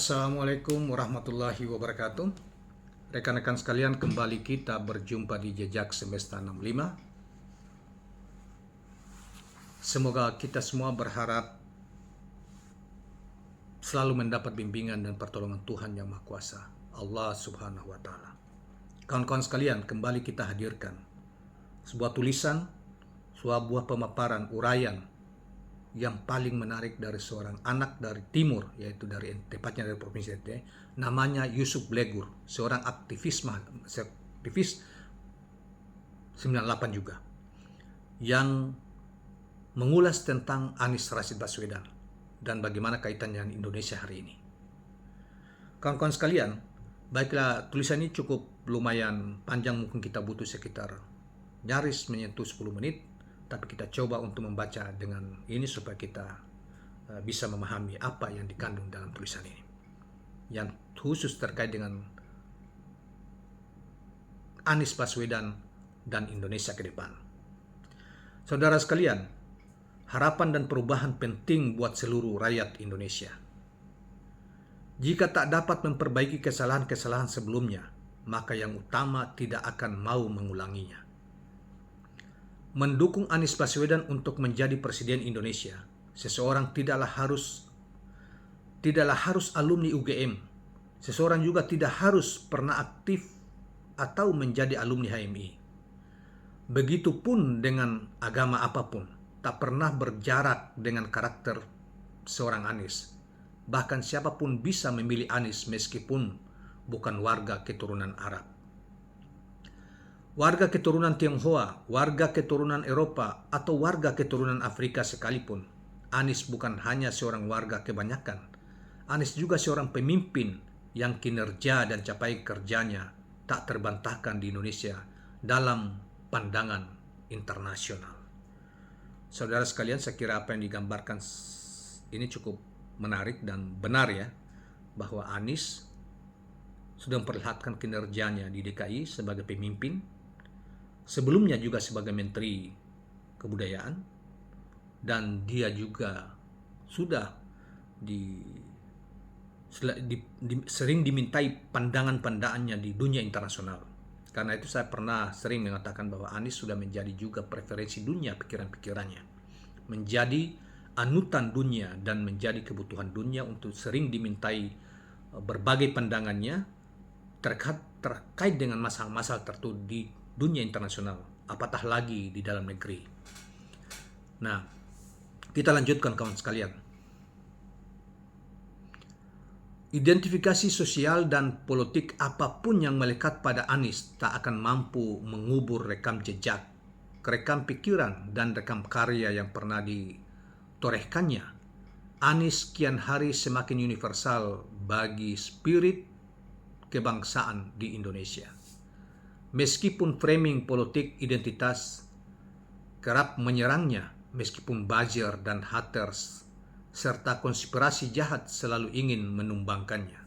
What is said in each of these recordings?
Assalamualaikum warahmatullahi wabarakatuh. Rekan-rekan sekalian, kembali kita berjumpa di Jejak Semesta 65. Semoga kita semua berharap selalu mendapat bimbingan dan pertolongan Tuhan Yang Maha Kuasa, Allah Subhanahu wa Ta'ala. Kawan-kawan sekalian, kembali kita hadirkan sebuah tulisan, sebuah pemaparan uraian yang paling menarik dari seorang anak dari timur, yaitu tepatnya dari provinsi Aceh, namanya Yusuf Blegur, seorang aktivis 98 juga, yang mengulas tentang Anies Rashid Baswedan dan bagaimana kaitannya dengan Indonesia hari ini. Kawan-kawan sekalian, baiklah, tulisan ini cukup lumayan panjang, mungkin kita butuh sekitar nyaris menyentuh 10 menit, tapi kita coba untuk membaca dengan ini supaya kita bisa memahami apa yang dikandung dalam tulisan ini, yang khusus terkait dengan Anies Baswedan dan Indonesia ke depan. Saudara sekalian, harapan dan perubahan penting buat seluruh rakyat Indonesia. Jika tak dapat memperbaiki kesalahan-kesalahan sebelumnya, maka yang utama tidak akan mau mengulanginya. Mendukung Anies Baswedan untuk menjadi presiden Indonesia, seseorang tidaklah harus alumni UGM. Seseorang juga tidak harus pernah aktif atau menjadi alumni HMI. Begitupun dengan agama apapun, tak pernah berjarak dengan karakter seorang Anies. Bahkan siapapun bisa memilih Anies meskipun bukan warga keturunan Arab. Warga keturunan Tionghoa, warga keturunan Eropa, atau warga keturunan Afrika sekalipun, Anies bukan hanya seorang warga kebanyakan. Anies juga seorang pemimpin yang kinerja dan capaian kerjanya tak terbantahkan di Indonesia dalam pandangan internasional. Saudara sekalian, saya kira apa yang digambarkan ini cukup menarik dan benar ya, bahwa Anies sudah memperlihatkan kinerjanya di DKI sebagai pemimpin, sebelumnya juga sebagai Menteri Kebudayaan, dan dia juga sudah sering dimintai pandangan-pandangannya di dunia internasional. Karena itu saya pernah sering mengatakan bahwa Anies sudah menjadi juga preferensi dunia pikiran-pikirannya, menjadi anutan dunia dan menjadi kebutuhan dunia untuk sering dimintai berbagai pandangannya terkait dengan masalah-masalah tertentu di dunia internasional, apatah lagi di dalam negeri. Nah, kita lanjutkan kawan sekalian. Identifikasi sosial dan politik apapun yang melekat pada Anies tak akan mampu mengubur rekam jejak, rekam pikiran, dan rekam karya yang pernah ditorehkannya. Anies kian hari semakin universal bagi spirit kebangsaan di Indonesia. Meskipun framing politik identitas kerap menyerangnya, meskipun buzzer dan haters serta konspirasi jahat selalu ingin menumbangkannya.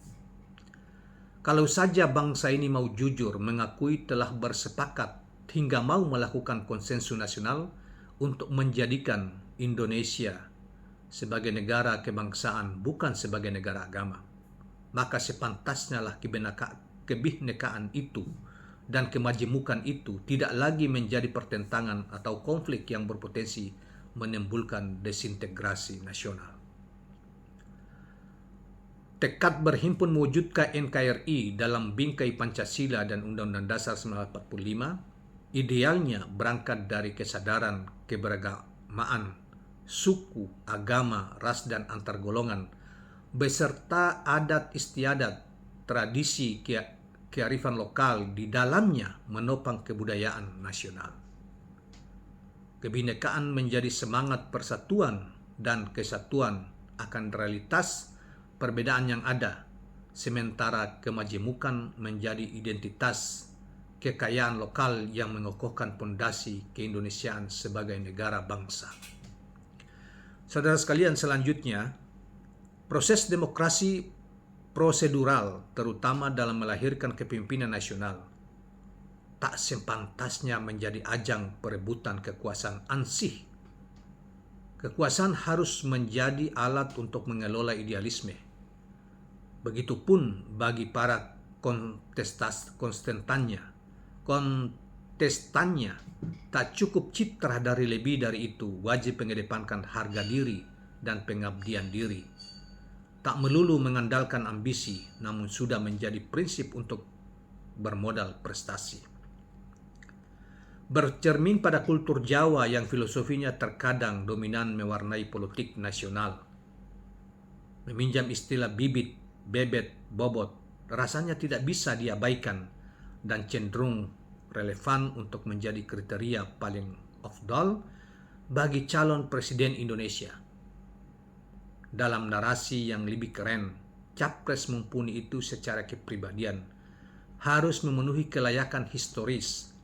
Kalau saja bangsa ini mau jujur mengakui telah bersepakat hingga mau melakukan konsensus nasional untuk menjadikan Indonesia sebagai negara kebangsaan, bukan sebagai negara agama, maka sepantasnya lah kebinekaan itu dan kemajemukan itu tidak lagi menjadi pertentangan atau konflik yang berpotensi menimbulkan desintegrasi nasional. Tekad berhimpun mewujudkan NKRI dalam bingkai Pancasila dan Undang-Undang Dasar 1945 idealnya berangkat dari kesadaran keberagamaan suku, agama, ras, dan antar golongan beserta adat istiadat, tradisi, kearifan lokal di dalamnya menopang kebudayaan nasional. Kebinekaan menjadi semangat persatuan dan kesatuan akan realitas perbedaan yang ada, sementara kemajemukan menjadi identitas kekayaan lokal yang mengokohkan pondasi keindonesiaan sebagai negara bangsa. Saudara sekalian, selanjutnya, proses demokrasi prosedural, terutama dalam melahirkan kepemimpinan nasional, tak sepantasnya menjadi ajang perebutan kekuasaan ansih. Kekuasaan harus menjadi alat untuk mengelola idealisme, Begitupun bagi para kontestannya, tak cukup citra dari lebih dari itu, wajib mengedepankan harga diri dan pengabdian diri. Tak melulu mengandalkan ambisi, namun sudah menjadi prinsip untuk bermodal prestasi. Bercermin pada kultur Jawa yang filosofinya terkadang dominan mewarnai politik nasional. Meminjam istilah bibit, bebet, bobot, rasanya tidak bisa diabaikan dan cenderung relevan untuk menjadi kriteria paling afdal bagi calon presiden Indonesia. Dalam narasi yang lebih keren, capres mumpuni itu secara kepribadian harus memenuhi kelayakan historis,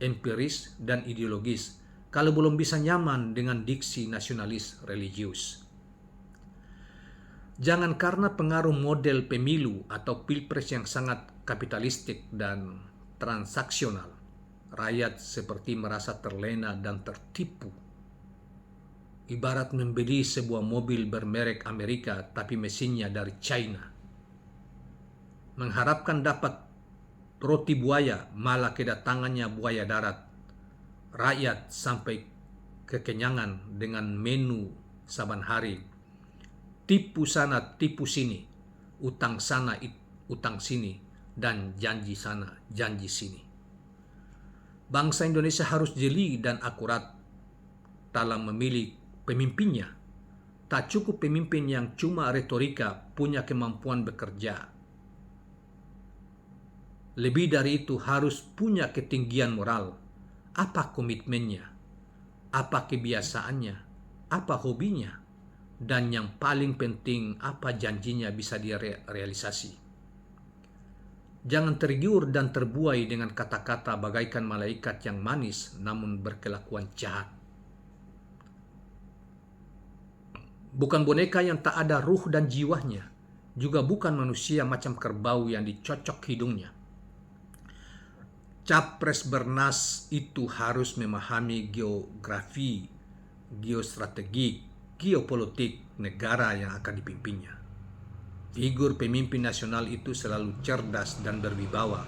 empiris, dan ideologis kalau belum bisa nyaman dengan diksi nasionalis religius. Jangan karena pengaruh model pemilu atau pilpres yang sangat kapitalistik dan transaksional, rakyat seperti merasa terlena dan tertipu. Ibarat membeli sebuah mobil bermerek Amerika tapi mesinnya dari China. Mengharapkan dapat roti buaya, malah kedatangannya buaya darat. Rakyat sampai kekenyangan dengan menu saban hari. Tipu sana, tipu sini. Utang sana, utang sini. Dan janji sana, janji sini. Bangsa Indonesia harus jeli dan akurat dalam memilih pemimpinnya. Tak cukup pemimpin yang cuma retorika, punya kemampuan bekerja. Lebih dari itu harus punya ketinggian moral. Apa komitmennya? Apa kebiasaannya? Apa hobinya? Dan yang paling penting, apa janjinya bisa direalisasi. Jangan tergiur dan terbuai dengan kata-kata bagaikan malaikat yang manis namun berkelakuan jahat. Bukan boneka yang tak ada ruh dan jiwanya, juga bukan manusia macam kerbau yang dicocok hidungnya. Capres bernas itu harus memahami geografi, geostrategi, geopolitik negara yang akan dipimpinnya. Figur pemimpin nasional itu selalu cerdas dan berwibawa.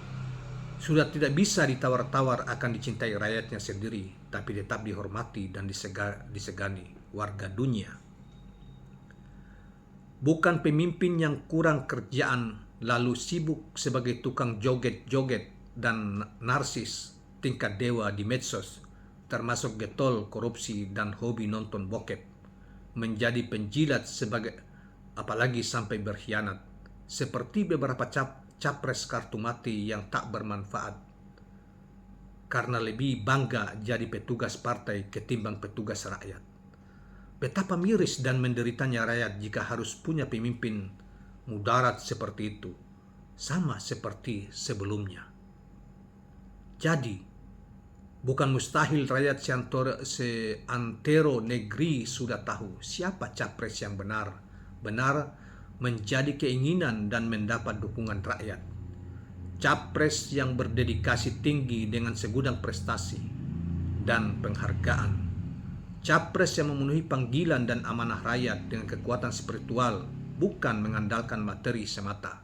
Sudah tidak bisa ditawar-tawar akan dicintai rakyatnya sendiri, tapi tetap dihormati dan disegani warga dunia. Bukan pemimpin yang kurang kerjaan lalu sibuk sebagai tukang joget-joget dan narsis tingkat dewa di medsos, termasuk getol, korupsi, dan hobi nonton bokep, menjadi penjilat apalagi sampai berkhianat, seperti beberapa capres kartu mati yang tak bermanfaat karena lebih bangga jadi petugas partai ketimbang petugas rakyat. Betapa miris dan menderitanya rakyat jika harus punya pemimpin mudarat seperti itu, sama seperti sebelumnya. Jadi, bukan mustahil rakyat seantero negeri sudah tahu siapa capres yang benar menjadi keinginan dan mendapat dukungan rakyat. Capres yang berdedikasi tinggi dengan segudang prestasi dan penghargaan. Capres yang memenuhi panggilan dan amanah rakyat dengan kekuatan spiritual, bukan mengandalkan materi semata.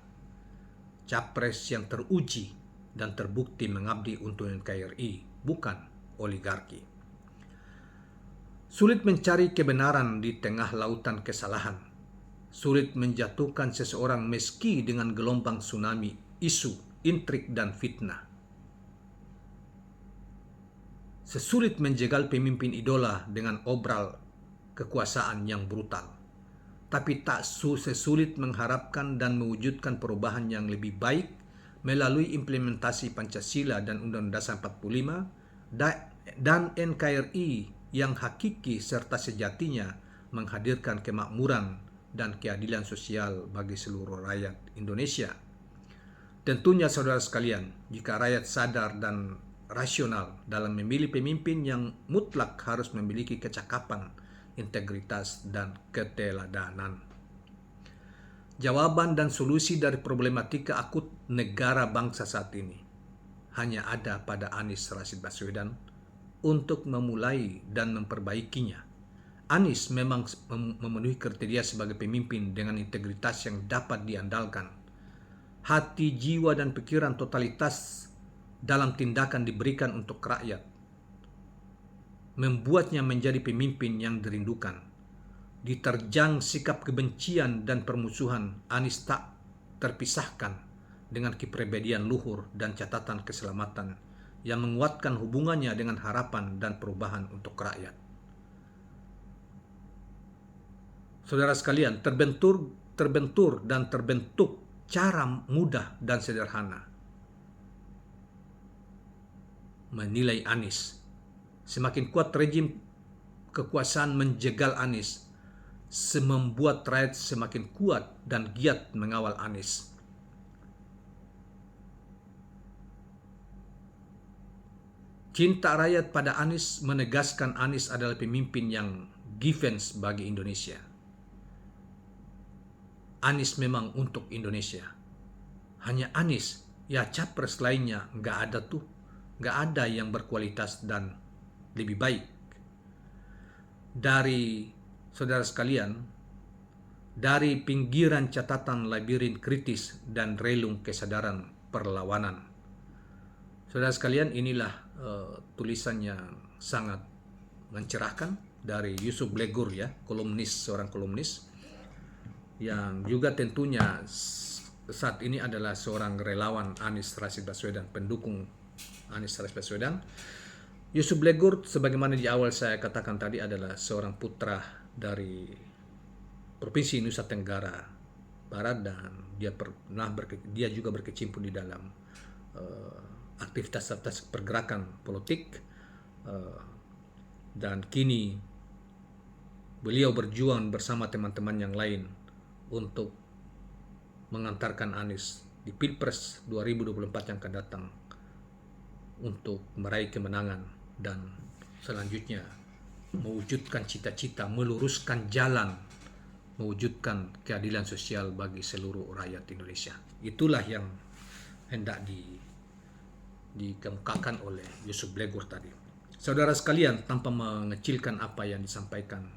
Capres yang teruji dan terbukti mengabdi untuk NKRI, bukan oligarki. Sulit mencari kebenaran di tengah lautan kesalahan. Sulit menjatuhkan seseorang meski dengan gelombang tsunami, isu, intrik, dan fitnah. Sesulit menjegal pemimpin idola dengan obral kekuasaan yang brutal. Tapi tak sesulit mengharapkan dan mewujudkan perubahan yang lebih baik melalui implementasi Pancasila dan Undang-Undang Dasar 45 dan NKRI yang hakiki serta sejatinya menghadirkan kemakmuran dan keadilan sosial bagi seluruh rakyat Indonesia. Tentunya saudara sekalian, jika rakyat sadar dan rasional dalam memilih pemimpin yang mutlak harus memiliki kecakapan, integritas, dan keteladanan. Jawaban dan solusi dari problematika akut negara bangsa saat ini hanya ada pada Anies Rashid Baswedan untuk memulai dan memperbaikinya Anies memang memenuhi kriteria sebagai pemimpin dengan integritas yang dapat diandalkan. Hati, jiwa, dan pikiran totalitas dalam tindakan diberikan untuk rakyat, membuatnya menjadi pemimpin yang dirindukan. Diterjang sikap kebencian dan permusuhan, Anies tak terpisahkan dengan kepribadian luhur dan catatan keselamatan yang menguatkan hubungannya dengan harapan dan perubahan untuk rakyat. Saudara sekalian, terbentur dan terbentuk cara mudah dan sederhana menilai Anies. Semakin kuat rejim kekuasaan menjegal Anies, membuat rakyat semakin kuat dan giat mengawal Anies. Cinta rakyat pada Anies menegaskan Anies adalah pemimpin yang defense bagi Indonesia. Anies memang untuk Indonesia. Hanya Anies, ya capres lainnya nggak ada tuh. Nggak ada yang berkualitas dan lebih baik. Dari saudara sekalian, dari pinggiran catatan labirin kritis dan relung kesadaran perlawanan. Saudara sekalian, inilah tulisan yang sangat mencerahkan dari Yusuf Blegur, ya, seorang kolumnis yang juga tentunya saat ini adalah seorang relawan Anies Rashid Baswedan, pendukung Anies Rashid Baswedan. Yusuf Blegur, sebagaimana di awal saya katakan tadi, adalah seorang putra dari Provinsi Nusa Tenggara Barat, dan dia juga berkecimpung di dalam aktivitas pergerakan politik, dan kini beliau berjuang bersama teman-teman yang lain untuk mengantarkan Anies di Pilpres 2024 yang akan datang untuk meraih kemenangan dan selanjutnya mewujudkan cita-cita, meluruskan jalan, mewujudkan keadilan sosial bagi seluruh rakyat Indonesia. Itulah yang hendak dikemukakan oleh Yusuf Blegur tadi. Saudara sekalian, tanpa mengecilkan apa yang disampaikan,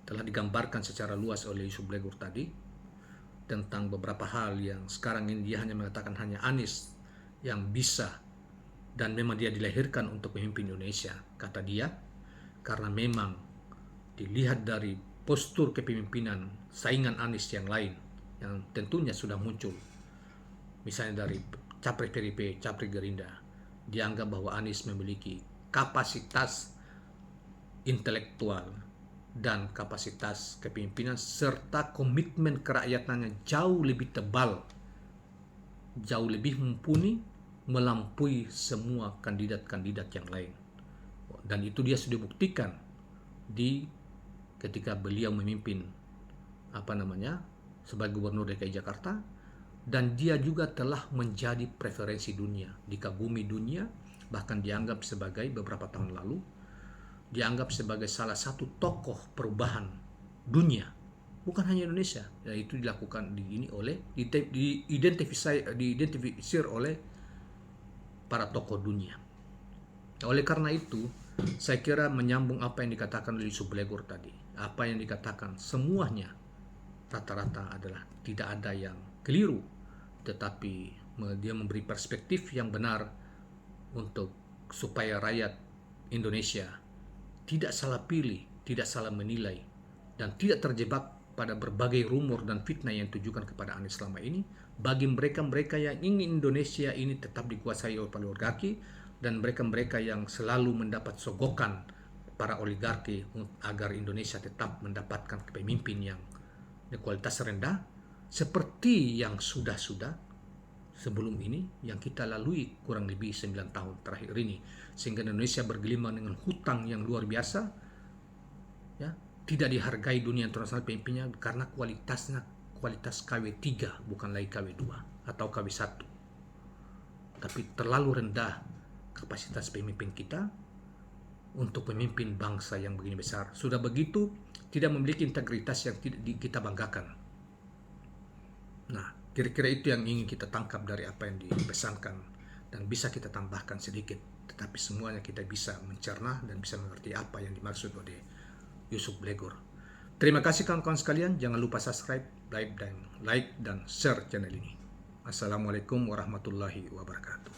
telah digambarkan secara luas oleh Yusuf Blegur tadi tentang beberapa hal yang sekarang ini dia hanya mengatakan hanya Anies yang bisa dan memang dia dilahirkan untuk memimpin Indonesia, kata dia, karena memang dilihat dari postur kepemimpinan saingan Anies yang lain yang tentunya sudah muncul, misalnya dari Capres PDIP, Capres Gerindra, dianggap bahwa Anies memiliki kapasitas intelektual dan kapasitas kepemimpinan serta komitmen kerakyatannya jauh lebih tebal, jauh lebih mumpuni, melampaui semua kandidat-kandidat yang lain. Dan itu dia sudah buktikan ketika beliau memimpin sebagai Gubernur DKI Jakarta, dan dia juga telah menjadi preferensi dunia, dikagumi dunia, bahkan dianggap sebagai beberapa tahun lalu dianggap sebagai salah satu tokoh perubahan dunia, bukan hanya Indonesia. Ya, itu dilakukan diidentifikasi oleh para tokoh dunia. Oleh karena itu, saya kira menyambung apa yang dikatakan oleh Yusuf Blegur tadi, apa yang dikatakan semuanya rata-rata adalah tidak ada yang keliru, tetapi dia memberi perspektif yang benar untuk supaya rakyat Indonesia tidak salah pilih, tidak salah menilai, dan tidak terjebak pada berbagai rumor dan fitnah yang ditujukan kepada Anies selama ini. Bagi mereka-mereka yang ingin Indonesia ini tetap dikuasai oleh oligarki, dan mereka-mereka yang selalu mendapat sogokan para oligarki agar Indonesia tetap mendapatkan kepemimpinan yang kualitas rendah, seperti yang sudah sebelum ini yang kita lalui kurang lebih 9 tahun terakhir ini, sehingga Indonesia bergelimang dengan hutang yang luar biasa, ya, tidak dihargai dunia internasional pemimpinnya karena kualitas KW3 bukan lagi KW2 atau KW1, tapi terlalu rendah kapasitas pemimpin kita untuk memimpin bangsa yang begini besar. Sudah begitu tidak memiliki integritas yang tidak kita banggakan. Nah, kira-kira itu yang ingin kita tangkap dari apa yang dipesankan, dan bisa kita tambahkan sedikit, tetapi semuanya kita bisa mencerna dan bisa mengerti apa yang dimaksud oleh Yusuf Blegur. Terima kasih kawan-kawan sekalian. Jangan lupa subscribe, like dan share channel ini. Assalamualaikum warahmatullahi wabarakatuh.